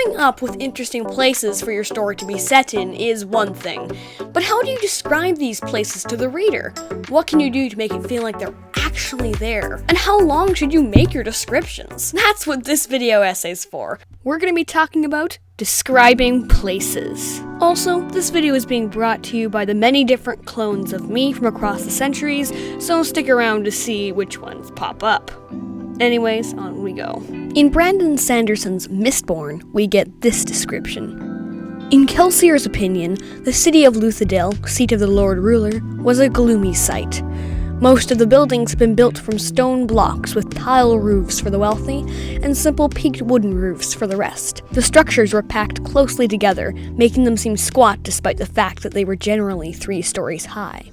Coming up with interesting places for your story to be set in is one thing, but how do you describe these places to the reader? What can you do to make it feel like they're actually there? And how long should you make your descriptions? That's what this video essay's for. We're going to be talking about describing places. Also, this video is being brought to you by the many different clones of me from across the centuries, so stick around to see which ones pop up. Anyways, on we go. In Brandon Sanderson's Mistborn, we get this description. In Kelsier's opinion, the city of Luthadel, seat of the Lord Ruler, was a gloomy sight. Most of the buildings had been built from stone blocks with tile roofs for the wealthy and simple peaked wooden roofs for the rest. The structures were packed closely together, making them seem squat despite the fact that they were generally 3 stories high.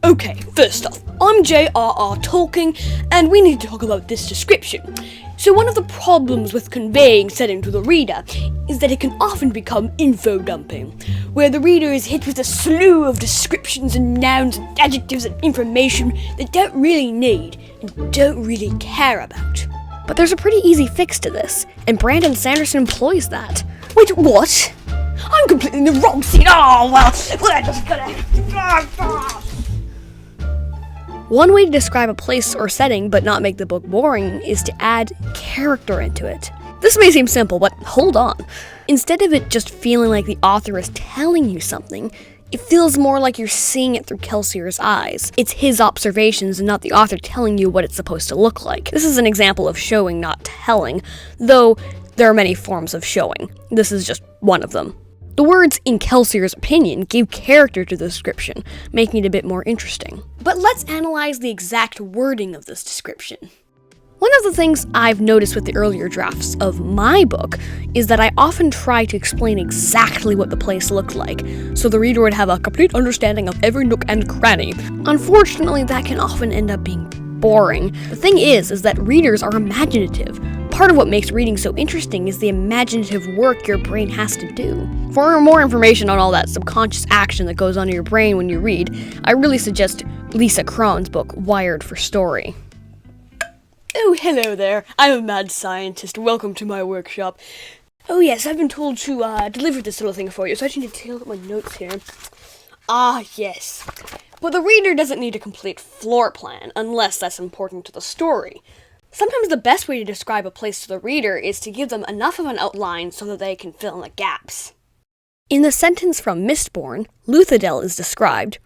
Okay, first off, I'm J.R.R. Tolkien, and we need to talk about this description. So one of the problems with conveying setting to the reader is that it can often become info dumping, where the reader is hit with a slew of descriptions and nouns and adjectives and information they don't really need and don't really care about. But there's a pretty easy fix to this, and Brandon Sanderson employs that. Wait, what? I'm completely in the wrong scene. Oh, well, we're just gonna... One way to describe a place or setting but not make the book boring is to add character into it. This may seem simple, but hold on. Instead of it just feeling like the author is telling you something, it feels more like you're seeing it through Kelsier's eyes. It's his observations and not the author telling you what it's supposed to look like. This is an example of showing, not telling, though there are many forms of showing. This is just one of them. The words "in Kelsier's opinion" gave character to the description, making it a bit more interesting. But let's analyze the exact wording of this description. One of the things I've noticed with the earlier drafts of my book is that I often try to explain exactly what the place looked like, so the reader would have a complete understanding of every nook and cranny. Unfortunately, that can often end up being boring. The thing is that readers are imaginative. Part of what makes reading so interesting is the imaginative work your brain has to do. For more information on all that subconscious action that goes on in your brain when you read, I really suggest Lisa Cron's book, Wired for Story. Oh, hello there. I'm a mad scientist. Welcome to my workshop. Oh yes, I've been told to deliver this little thing for you, so I just need to take a look at my notes here. Ah, yes. But the reader doesn't need a complete floor plan, unless that's important to the story. Sometimes the best way to describe a place to the reader is to give them enough of an outline so that they can fill in the gaps. In the sentence from Mistborn, Luthadel is described.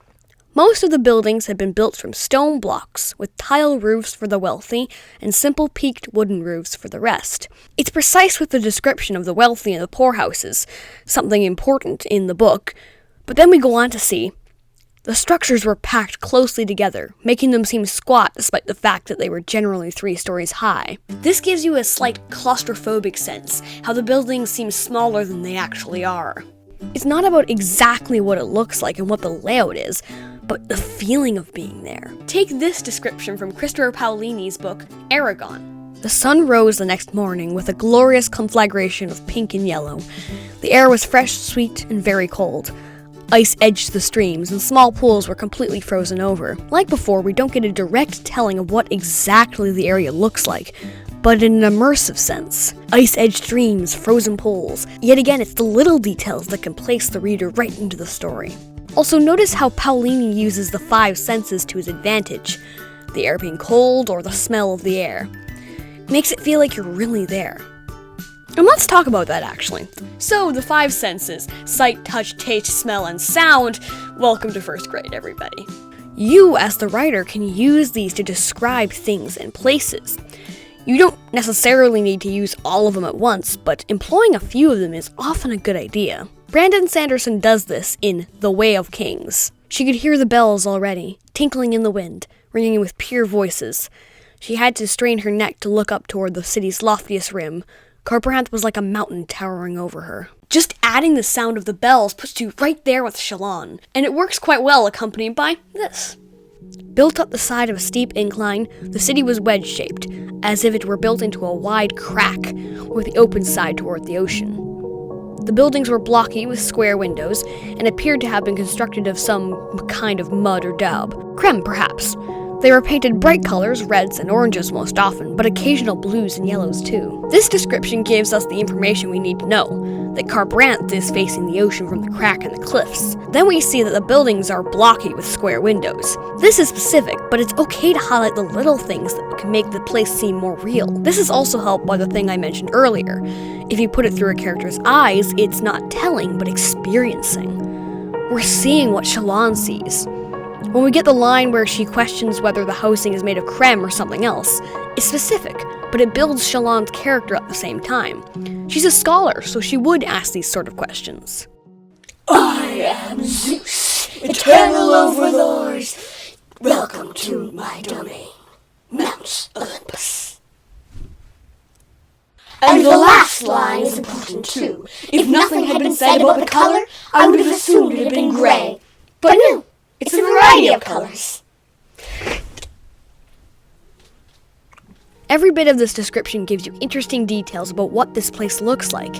Most of the buildings had been built from stone blocks, with tile roofs for the wealthy and simple peaked wooden roofs for the rest. It's precise with the description of the wealthy and the poor houses, something important in the book, but then we go on to see the structures were packed closely together, making them seem squat despite the fact that they were generally 3 stories high. This gives you a slight claustrophobic sense, how the buildings seem smaller than they actually are. It's not about exactly what it looks like and what the layout is, but the feeling of being there. Take this description from Christopher Paolini's book, Aragon. The sun rose the next morning with a glorious conflagration of pink and yellow. The air was fresh, sweet, and very cold. Ice edged the streams, and small pools were completely frozen over. Like before, we don't get a direct telling of what exactly the area looks like, but in an immersive sense. Ice-edged streams, frozen pools. Yet again, it's the little details that can place the reader right into the story. Also, notice how Paolini uses the 5 senses to his advantage. The air being cold, or the smell of the air. Makes it feel like you're really there. And let's talk about that, actually. So, the 5 senses, sight, touch, taste, smell, and sound. Welcome to first grade, everybody. You, as the writer, can use these to describe things and places. You don't necessarily need to use all of them at once, but employing a few of them is often a good idea. Brandon Sanderson does this in The Way of Kings. She could hear the bells already, tinkling in the wind, ringing with pure voices. She had to strain her neck to look up toward the city's loftiest rim. Kharbranth was like a mountain towering over her. Just adding the sound of the bells puts you right there with Shallan, and it works quite well accompanied by this. Built up the side of a steep incline, the city was wedge-shaped, as if it were built into a wide crack, with the open side toward the ocean. The buildings were blocky with square windows, and appeared to have been constructed of some kind of mud or daub. Creme, perhaps. They were painted bright colors, reds and oranges most often, but occasional blues and yellows too. This description gives us the information we need to know, that Kharbranth is facing the ocean from the crack in the cliffs. Then we see that the buildings are blocky with square windows. This is specific, but it's okay to highlight the little things that can make the place seem more real. This is also helped by the thing I mentioned earlier. If you put it through a character's eyes, it's not telling, but experiencing. We're seeing what Shallan sees. When we get the line where she questions whether the housing is made of creme or something else, it's specific, but it builds Shallan's character at the same time. She's a scholar, so she would ask these sort of questions. I am Zeus, eternal overlord. Welcome to my domain, Mount Olympus. And the last line is important too. If nothing had been said about the color, I would have assumed it had been gray. But no, it's a variety of colors. Every bit of this description gives you interesting details about what this place looks like,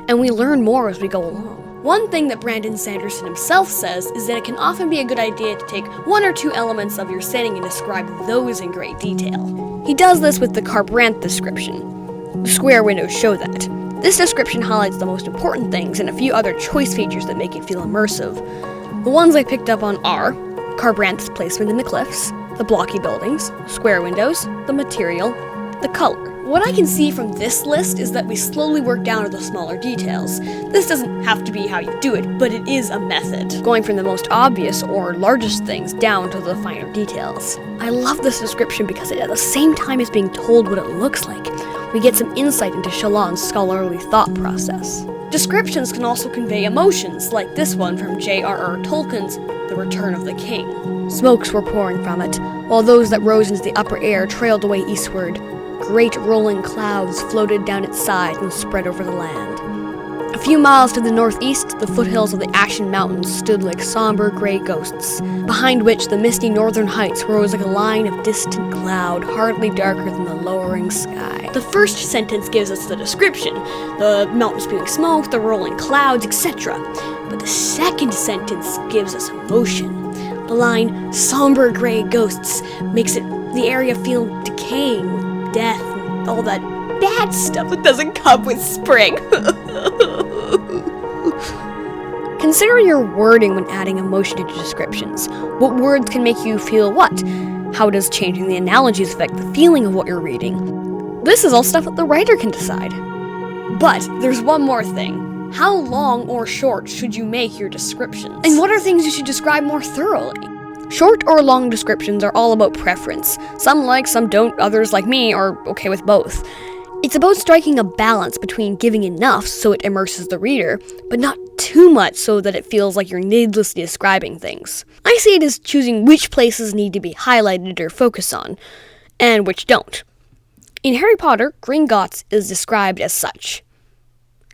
and we learn more as we go along. One thing that Brandon Sanderson himself says is that it can often be a good idea to take one or two elements of your setting and describe those in great detail. He does this with the Kharbranth description. The square windows show that. This description highlights the most important things and a few other choice features that make it feel immersive. The ones I picked up on are Kharbranth's placement in the cliffs, the blocky buildings, square windows, the material, the color. What I can see from this list is that we slowly work down to the smaller details. This doesn't have to be how you do it, but it is a method, going from the most obvious or largest things down to the finer details. I love this description because it at the same time as being told what it looks like, we get some insight into Shallan's scholarly thought process. Descriptions can also convey emotions, like this one from J.R.R. Tolkien's The Return of the King. Smokes were pouring from it, while those that rose into the upper air trailed away eastward. Great rolling clouds floated down its sides and spread over the land. A few miles to the northeast, the foothills of the Ashen Mountains stood like somber gray ghosts, behind which the misty northern heights rose like a line of distant cloud, hardly darker than the lowering sky. The first sentence gives us the description, the mountains spewing smoke, the rolling clouds, etc. But the second sentence gives us emotion. The line, somber gray ghosts, makes the area feel decaying, death, and all that bad stuff that doesn't come with spring. Consider your wording when adding emotion into descriptions. What words can make you feel what? How does changing the analogies affect the feeling of what you're reading? This is all stuff that the writer can decide. But there's one more thing. How long or short should you make your descriptions? And what are things you should describe more thoroughly? Short or long descriptions are all about preference. Some like, some don't, others like me are okay with both. It's about striking a balance between giving enough so it immerses the reader, but not too much so that it feels like you're needlessly describing things. I see it as choosing which places need to be highlighted or focused on, and which don't. In Harry Potter, Gringotts is described as such.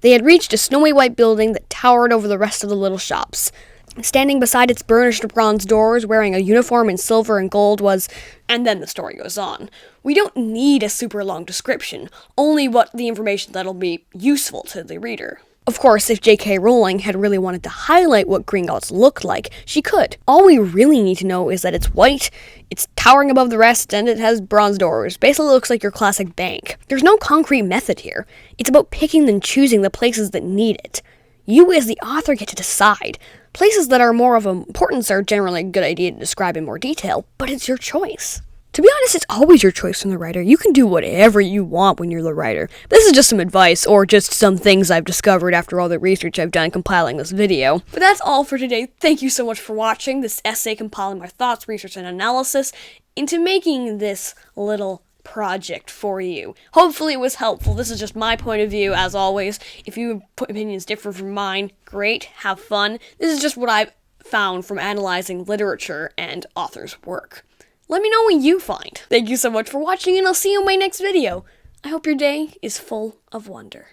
They had reached a snowy white building that towered over the rest of the little shops. Standing beside its burnished bronze doors, wearing a uniform in silver and gold was... And then the story goes on. We don't need a super long description, only the information that'll be useful to the reader. Of course, if J.K. Rowling had really wanted to highlight what Gringotts looked like, she could. All we really need to know is that it's white, it's towering above the rest, and it has bronze doors. Basically looks like your classic bank. There's no concrete method here. It's about picking and choosing the places that need it. You as the author get to decide. Places that are more of importance are generally a good idea to describe in more detail, but it's your choice. To be honest, it's always your choice from the writer. You can do whatever you want when you're the writer. This is just some advice, or just some things I've discovered after all the research I've done compiling this video. But that's all for today. Thank you so much for watching this essay compiling my thoughts, research, and analysis into making this little project for you. Hopefully it was helpful. This is just my point of view, as always. If you have opinions different from mine, great, have fun. This is just what I've found from analyzing literature and authors' work. Let me know what you find. Thank you so much for watching, and I'll see you in my next video. I hope your day is full of wonder.